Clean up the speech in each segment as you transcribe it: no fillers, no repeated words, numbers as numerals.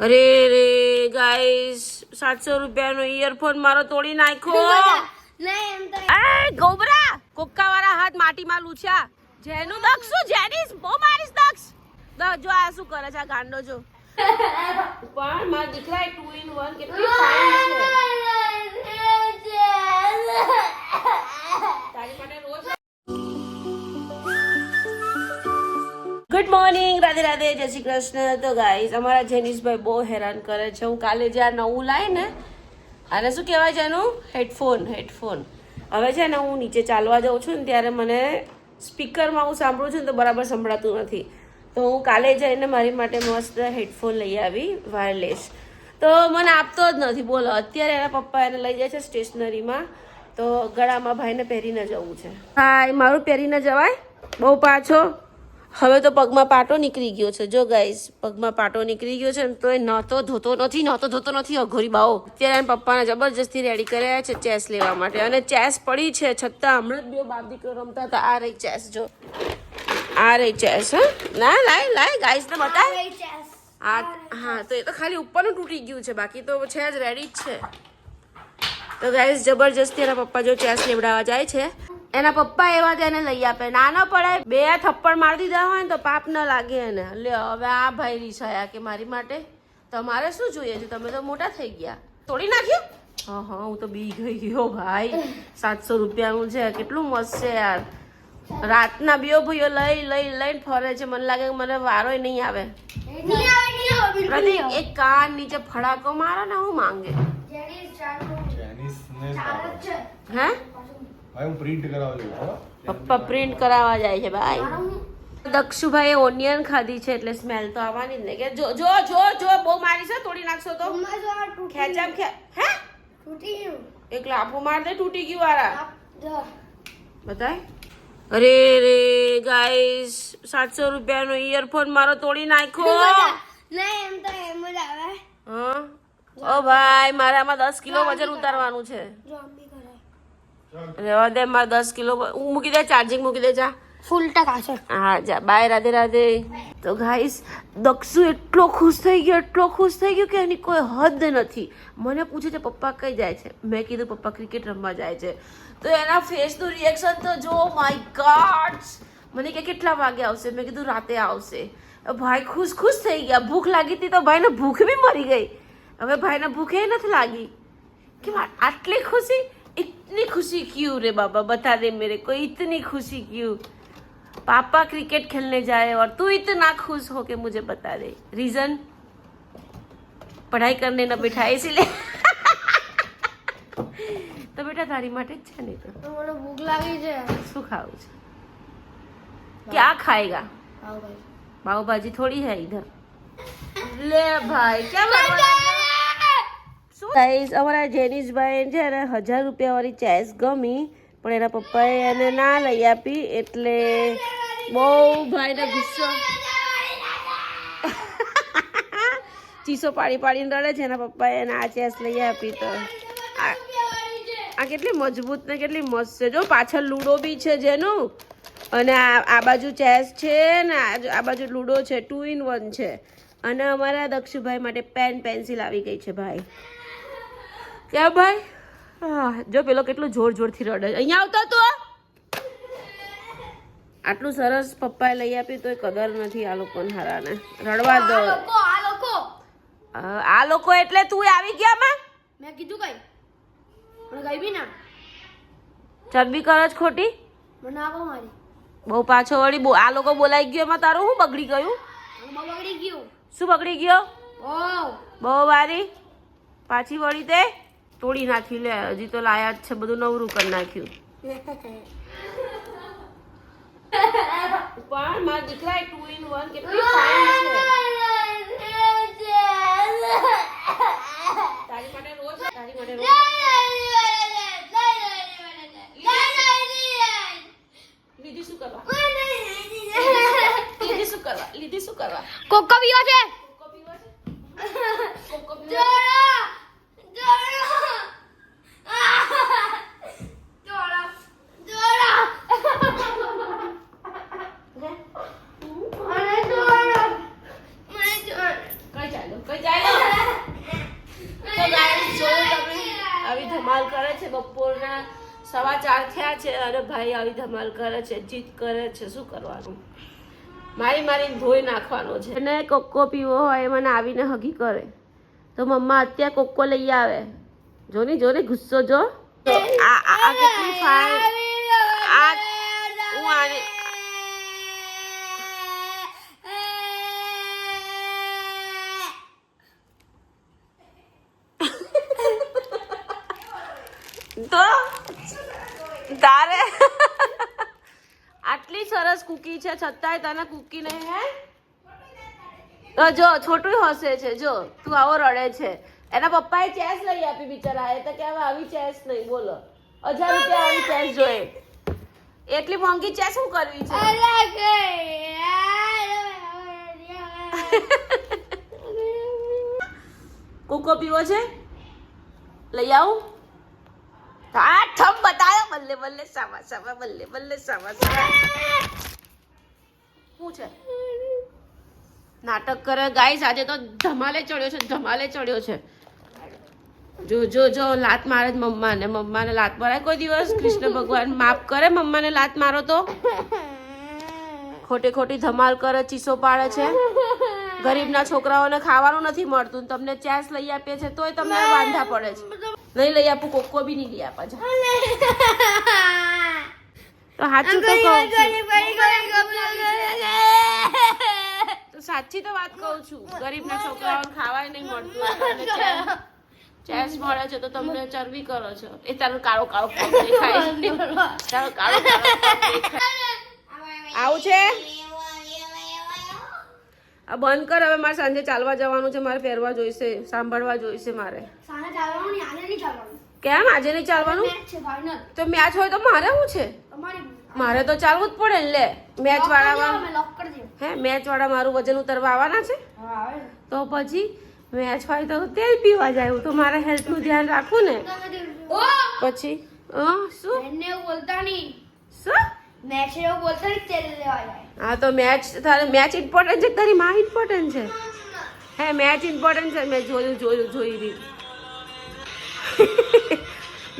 અરે રે ગાઈસ 700 રૂપિયાનો ઇયરફોન મારો તોડી નાખ્યો. ગોબરા કોક્કા વાળા હાથ માટીમાં લૂછ્યા. જેનું દક્ષ શું જેનીસ બહુ મારીશ દક્ષ. જો આ શું કરે છે આ ગાંડો જો. પણ મારા દીકરા 2 in 1 કેટલી ફાઇન છે. તારી માટે રોજ ગુડ મોર્નિંગ, રાધે રાધે, જય શ્રી કૃષ્ણ. તો ગાઈસ અમારા જેનીશભાઈ બહુ હેરાન કરે છે. હું કાલે જે આ નવું લાવી ને આને શું કહેવાય છે એનું હેડફોન હવે છે ને હું નીચે ચાલવા જાઉં છું ને ત્યારે મને સ્પીકરમાં હું સાંભળું છું ને તો બરાબર સંભળાતું નથી. તો હું કાલે જઈને મારી માટે મસ્ત હેડફોન લઈ આવી વાયરલેસ. તો મને આપતો જ નથી બોલો. અત્યારે એના પપ્પા એને લઈ જાય છે સ્ટેશનરીમાં. તો ગળામાં ભાઈને પહેરીને જવું છે. હા મારું પહેરીને જવાય બહુ પાછો. હવે તો પગમાં પાટો નીકળી ગયો છે. જો ગાઈસ પગમાં પાટો નીકળી ગયો છે ને તો એ ન તો ધોતો નથી અઘોરી બાઓ. અત્યારે એના પપ્પાને જબરજસ્તી રેડી કર્યા છે ચેસ લેવા માટે. અને ચેસ પડી છે છતાં હમણાં જ બે બાપ દીકરો રમતા હતા. આ રહી ચેસ જો, આ રહી ચેસ. હા લાય ગાઈસ ને બતાય. હા તો એ તો ખાલી ઉપરનું તૂટી ગયું છે, બાકી તો છે જ રેડી જ છે. તો ગાઈસ જબરજસ્તી એના પપ્પા જો ચેસ લેવડાવવા જાય છે. એના પપ્પા એવા તેને લઈ આપે. નાનો પડે બે થપ્પડ મારી દીધા હોય ને તો પાપ ન લાગે એને. લે હવે આ ભાઈ રીસાયા કે મારી માટે તમારે શું જોઈએ છે, તમે તો મોટા થઈ ગયા. તોડી નાખ્યું. હા હું તો બી ગયો ભાઈ. 700 રૂપિયાનું છે, કેટલું મસ્ત છે યાર. રાતના બીઓ ભાઈઓ લઈને ફરે છે. મને લાગે મને વારો નહીં આવે. પ્રતિક એક કાન નીચે ફડાકો મારો ને હું માંગે હે પપ્પા પ્રિન્ટ કરાવવા જાય છે ભાઈ. દક્ષુભાઈ ઓનિયન ખાધી છે એટલે સ્મેલ તો આવવાની જ ને. કે જો જો જો જો બહુ મારી છે, તોડી નાખશો તો ખેંચામ હે એક લાફો માર દે તૂટી ગયું વાળા બતાય. અરે રે ગાઈસ 700 રૂપિયાનો ઇયરફોન મારો તોડી નાખ્યો. હા ઓ ભાઈ મારે આમાં 10 કિલો વજન ઉતારવાનું છે. રેવા દે મારે 10 કિલો મૂકી દે, ચાર્જિંગ મૂકી દે જા. ફૂલ ટકા છે. હા જા બાય, રાધે રાધે. તો ગાઈસ દક્ષુ એટલો ખુશ થઈ ગયો કે એની કોઈ હદ નથી. મને પૂછે છે પપ્પા કઈ જાય છે. મેં કીધું પપ્પા ક્રિકેટ રમવા જાય છે. તો એના ફેસનું રિએક્શન તો જો માય ગોડ. મને કે કેટલા વાગે આવશે, મેં કીધું રાતે આવશે. ભાઈ ખુશ થઈ ગયા. ભૂખ લાગી હતી તો ભાઈને ભૂખ બી મરી ગઈ. હવે ભાઈને ભૂખે નથી લાગી. કે આટલી ખુશી, इतनी खुशी क्यों रे बाबा, बता दे मेरे को इतनी खुशी क्यों. पापा क्रिकेट खेलने जाए और तू इतना खुश हो के मुझे बता दे रीजन. पढ़ाई करने न बैठा इसलिए. તો બેટા તારી માટે જ છે ને. તો મને ભૂખ લાગી છે. શું ખાવું છે? क्या खाएगा? पाव भाजी थोड़ी है इधर. ले भाई क्या ગાઈસ અમારા જેનીશભાઈ છે ને 1000 રૂપિયા વાળી ચેસ ગમી પણ એના પપ્પાએ એને ના લઈ આપી એટલે બહુ ભાઈને ગુસ્સો ચીસો પાડીને રડે છે. એના પપ્પાએ એને આ ચેસ લઈ આપી. તો આ કેટલી મજબૂત ને કેટલી મસ્ત છે. જો પાછળ લૂડો બી છે જેનું, અને આ બાજુ ચેસ છે ને આ બાજુ લૂડો છે. 2 in 1 છે. અને અમારા દક્ષુભાઈ માટે પેન્સિલ આવી ગઈ છે ભાઈ. ક્યાં ભાઈ? હા જો પેલો કેટલું જોરથી રડે. અહીંયા આવતો તો આટલું સરસ પપ્પાએ લઈ આપ્યું તો કદર નથી આ લોકોને હારાને. રડવા દો. આ લોકો એટલે તું આવી ગયા માં. મેં કીધું કઈ પણ કઈ બી ના. ચરબી કરો જ ખોટી. મને આપો મારી. બહુ પાછો વળી આ લોકો બોલાઈ ગયો એમાં તારું શું બગડી ગયું? બગડી ગયું. શું બગડી ગયો? બહુ વારી પાછી વળી તે તોડી નાખી. લે હજી તો લાયા જ છે, બધું નવરું કરી નાખ્યું. પણ મારા દીકરા 2 in 1 કેટલી ફાઇન છે. તારી માટે રોજ લીધી શું કરવા? કોકો પીવો છે. ચાલો તો ગાઈસ જોયું તમે આવી ધમાલ કરે છે બપોરના 4:15 થયા છે અને ભાઈ આવી ધમાલ કરે છે જીત કરે છે શું કરવાનું મારી ધોઈ નાખવાનો છે અને કોકો પીવો હોય મને આવીને હગી કરે તો મમ્મા અત્યારે કોકો લઈ આવે જો ને ગુસ્સો જો તો આ કેટલી ફાઇન આ હું આને તો તારે આટલી સરસ કુકી છે છતાંય તને કુકી નહીં હે તો જો છોટું હસે છે જો તું આવો રડે છે એના પપ્પાએ ચેસ લઈ આપી બિચારા એ તો કે હવે આવી ચેસ નહીં બોલો 1000 રૂપિયા આવી ચેસ જોઈએ એટલી મોંઘી ચેસ શું કરવી છે કોકો પીવો છે લઈ આવું આ થમ બતાયો બલ્લે બલ્લે સાવા સાવા બલ્લે બલ્લે સાવા સાવા શું છે નાટક કરે ગાઈસ આજે તો ધમાલે ચડ્યો છે જો લાત મારે મમ્માને લાત મારે કોઈ દિવસ કૃષ્ણ ભગવાન માફ કરે મમ્માને લાત મારો તો ખોટી ધમાલ કરે ચીસો પાડે છે ગરીબના છોકરાઓને ખાવાનું નથી મળતું તમને ચેસ લઈ આપીએ છે તોય તમને વાંધા પડે છે નહીં લઈ આપું કોકો બી નહીં લઈ આપા જા તો સાચું તો કહું તો સાચી તો વાત કહું છું ગરીબના છોકરાઓને ખાવાય નહીં મળતું તમને ચેસ મળે છે તો તમને ચરબી કરો છો એ તારો કાળો પગ દેખાય તારો કાળો પગ દેખાય આવું છે આ બંધ કર હવે મારે સાંજે ચાલવા જવાનું છે મારે પહેરવા જોઈશે સાંભળવા જોઈશે મારે કેમ આજે નહીં ચાલવાનું તો મેચ હોય તો મારે શું છે મારે તો ચાલવું જ પડે ને લે મેચ વાળા મારું વજન ઉતરવા આવવાના છે તો પછી મેચ હોય તો તેલ પીવા જાય તો મારે હેલ્થ નું ધ્યાન રાખવું ને પછી શું હા તો મેચ ઇમ્પોર્ટન્ટ છે તારી માં ઇમ્પોર્ટન્ટ છે હે મેચ ઇમ્પોર્ટન્ટ છે મેં જોઈ રહી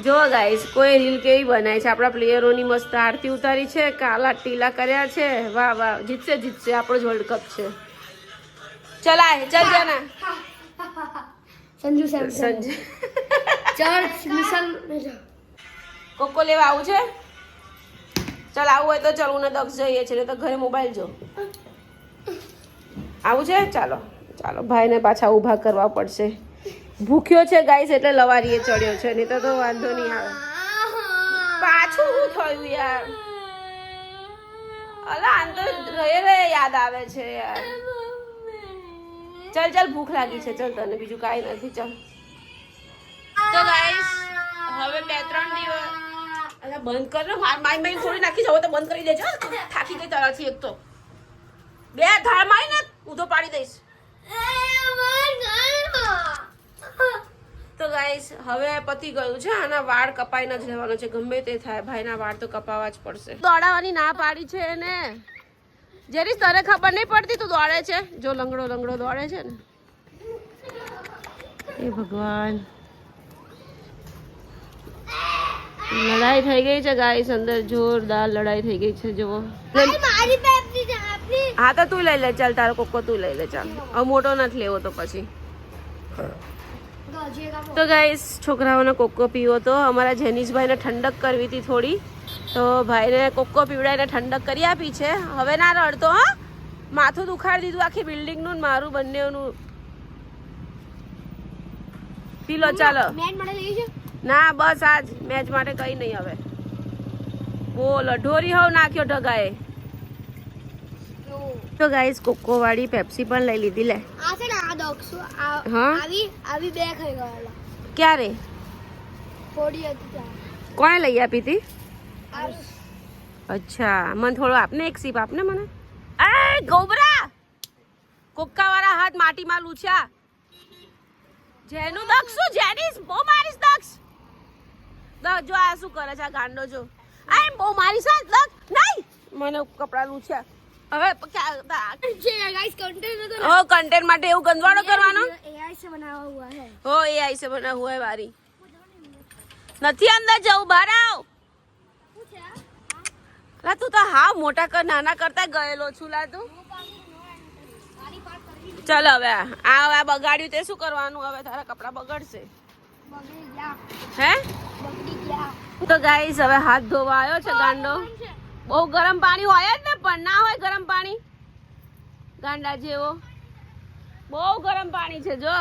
જો ગાઈસ કોઈ રીલ કેવી બનાવી છે આપણા પ્લેયરોની મસ્ત આરતી ઉતારી છે કાલા ટીલા કર્યા છે વાહ જીતશે આપણો જ વર્લ્ડ કપ છે ચલ જાના સંજુ કોકો લેવા આવું છે ચાલ આવું હોય તો ચાલ હું દક્ષ જઈએ છીએ તો ઘરે મોબાઈલ જો આવું છે ચાલો ભાઈને પાછા ઊભા કરવા પડશે ભૂખ્યો છે ગાઈસ એટલે લવારીએ ચડ્યો છે નહીં તો વાંધો નહીં આવે પાછું શું થયું યાર અલા આમ તો રહે યાદ આવે છે યાર ચાલ ભૂખ લાગી છે ચાલ તને બીજું કાંઈ નથી ચાલ તો ગાઈસ હવે 2-3 દિવસ અલા બંધ કર ને મારી થોડી નાખી જાવ તો બંધ કરી દેજો થાકી ગઈ તારાથી એક તો 2 થાળ મારી ને ઊંધો પાડી દઈશ તો ગાઈસ હવે પતી ગયું છે આના વાળ કપાઈને જ રહેવાનો છે ગમે તે થાય ભાઈના વાળ તો કપાવવા જ પડશે દોડાવાની ના પાડી છે એને જેરીસ તને ખબર નહીં પડતી તું દોડે છે જો લંગડો દોડે છે ને એ ભગવાન લડાઈ થઈ ગઈ છે ગાઈસ અંદર જોરદાર લડાઈ થઈ ગઈ છે જુઓ હા તો તું લઈ લે ચાલ તારો કોકો તું લઈ લે ચાલ હવે મોટો નથી લેવો તો પછી તો ગાઈસ છોકરાઓને કોકો પીવો તો અમારા જેનિશભાઈને ઠંડક કરવી હતી થોડી તો ભાઈને કોકો પીવડાવીને ઠંડક કરી આપી છે હવે ના રડતો હા માથું દુખાડી દીધું આખી બિલ્ડિંગનું ને મારું બંનેનું પી લો ચાલો ના બસ આજ મેચ માટે કઈ નહીં હવે બોલો ઢોરી હોવ નાખ્યો ઢગાએ તો ગાઈસ કોકો વાળી પેપ્સી પણ લઈ લીધી લે આવી બે ખાઈ ગયેલા ક્યારે થોડી હતી કોણે લઈ આપી હતી અચ્છા મને થોડો આપને એક સીપ આપને મને એ ગોબરા કોક્કા વાળા હાથ માટીમાં લૂછ્યા જેનું દક્ષ શું જેનિસ બહુ મારીશ દક્ષ જો આ શું કરે છે આ ગાંડો જો આ બહુ મારીશ દક્ષ નહીં મને કપડા લૂછ્યા હવે गाइस कंटेंट तो ઓ કન્ટેન્ટ માટે એવું ગંદવાડો કરવાનો एआई से बना हुआ है હો AI से बना हुआ है वारी નથી અંદર જવું બહાર આવ લા તું તો હા મોટા કર નાના કરતા ગયેલો છું લા તું ચાલ હવે આ બગાડ્યું તે શું કરવાનું હવે તારા કપડા બગડશે હે તો ગાઈસ હવે હાથ ધોવા આવ્યો છે ગાંડો બહુ ગરમ પાણી હોય જ ને પણ ના હોય ગરમ પાણી ગાંડા જેવો બહુ ગરમ પાણી છે જો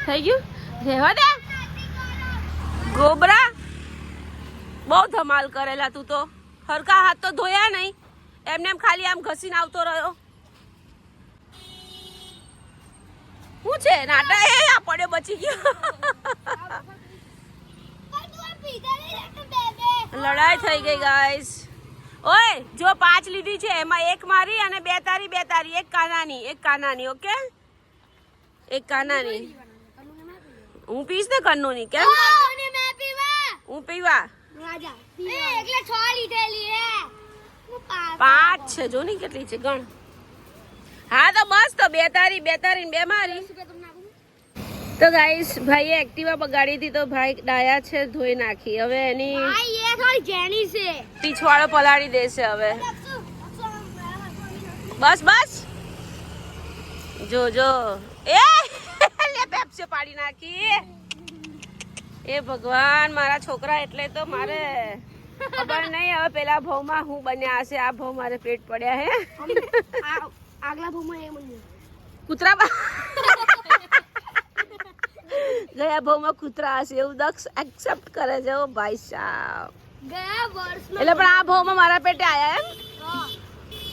થઈ ગયું રહેવા દે ગોબરા બહુ ધમાલ કરેલા તું તો હરકા હાથ તો ધોયા નહીં એમને એમ ખાલી આમ ઘસીને આવતો રહ્યો શું છે નાટા એ આ પડ્યો બચી ગયો લડાઈ થઈ ગઈ ગાઈસ ઓય જો 5 લીધી છે એમાં એક મારી અને બે તારી એક કાનાની ઓકે એક કાનાની હું પીશ ને કન્નુ ની કેમ હું પીવા એટલે 6 લીધેલી હે 5 છે જો ની કેટલી છે ગણ હા તો બસ તો બે તારી ને બે મારી તો ગાઈસ ભાઈએ એક્ટિવા બગાડી હતી તો ભાઈ ડાયા છે ધોઈ નાખી હવે એની ભાઈ ये थोड़ी जेनी से પીછવાડો પલાળી દેશે હવે બસ જો એ લે પેપ્સી પાડી નાખી એ ભગવાન મારા છોકરા એટલે તો મારે ખબર નહીં હવે પેલા ભાવમાં હું બન્યા હશે આ ભાવ મારે પેટ પડ્યા હે આગલા ભાવમાં એ મને કૂતરા ગયા ભાવમાં કૂતરા હશે એવું દક્ષ એક્સેપ્ટ કરે છે ઓ ભાઈ સાહેબ ગયા વર્ષમાં એટલે પણ આ ભાવમાં મારા પેટે આયા એમ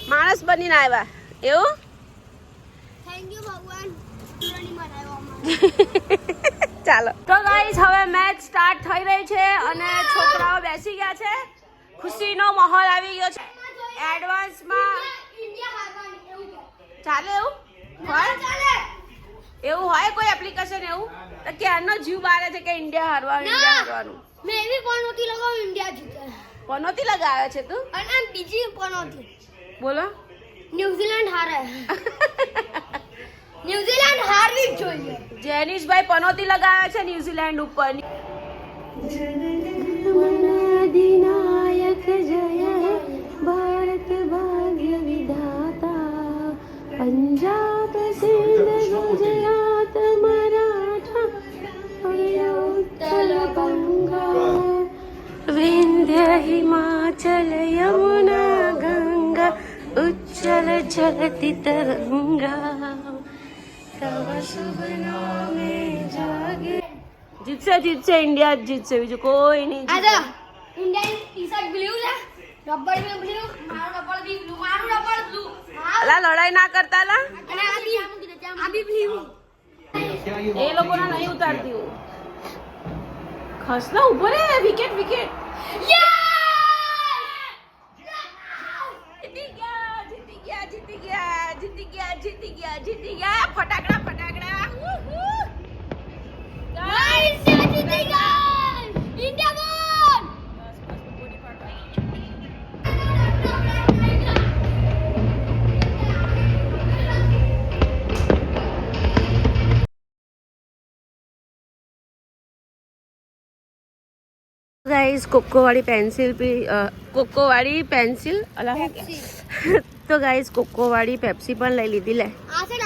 માણસ બનીને આવ્યા એવું થેન્ક યુ ભગવાન પુરાણી બનાવ્યો ચાલો તો ગાઈસ હવે મેચ સ્ટાર્ટ થઈ રહી છે અને છોકરાઓ બેસી ગયા છે ખુશીનો માહોલ આવી ગયો છે એડવાન્સમાં ઇન્ડિયા હારવાની એવું ચાલે એવું હોય ચાલે એવું હોય કોઈ એપ્લિકેશન એવું તો ક્યારનો જીવ બારે છે કે ઇન્ડિયા હારવાનું મેં એવી પનોતી લગાવ ઇન્ડિયા જીતે પનોતી લગાવે છે તું અને બીજી પનોતી બોલો ન્યુઝીલેન્ડ હારે ન્યુઝીલેન્ડ હારવી જ જોઈએ જેનિશભાઈ પનોતી લગાવે છે ન્યુઝીલેન્ડ ઉપર અધિનાયક જય ભારત ભાગ્ય વિધાતા પંજાબ સિંધ ગુજરાત મરાઠા ઉત્તર બંગા વિંધ્ય હિમાચલ યમુના ગંગા ઉચ્ચલ જલતી તરંગા તવ શુભ નામે જાગે જીતશે ઇન્ડિયા જ જીતશે બીજું કોઈ નહીં આજા ઇન્ડિયન ટી-શર્ટ બ્લુ લે રબર બી બ્લુ મારો રબર બી બ્લુ મારો રબર બ્લુ અલા લડાઈ ના કરતા લા અને આ બી બ્લુ એ લોકોના નહીં ઉતારતી હું ખસના ઉભો રે વિકેટ જીતી ગયા ફટાકડા ગાઈસ જીતી ગયા ઇન્ડિયા વન गाइस कोको वाली पेंसिल अला तो गाइस कोको वाली पेप्सी પણ લઈ લીધી લે આ છે ને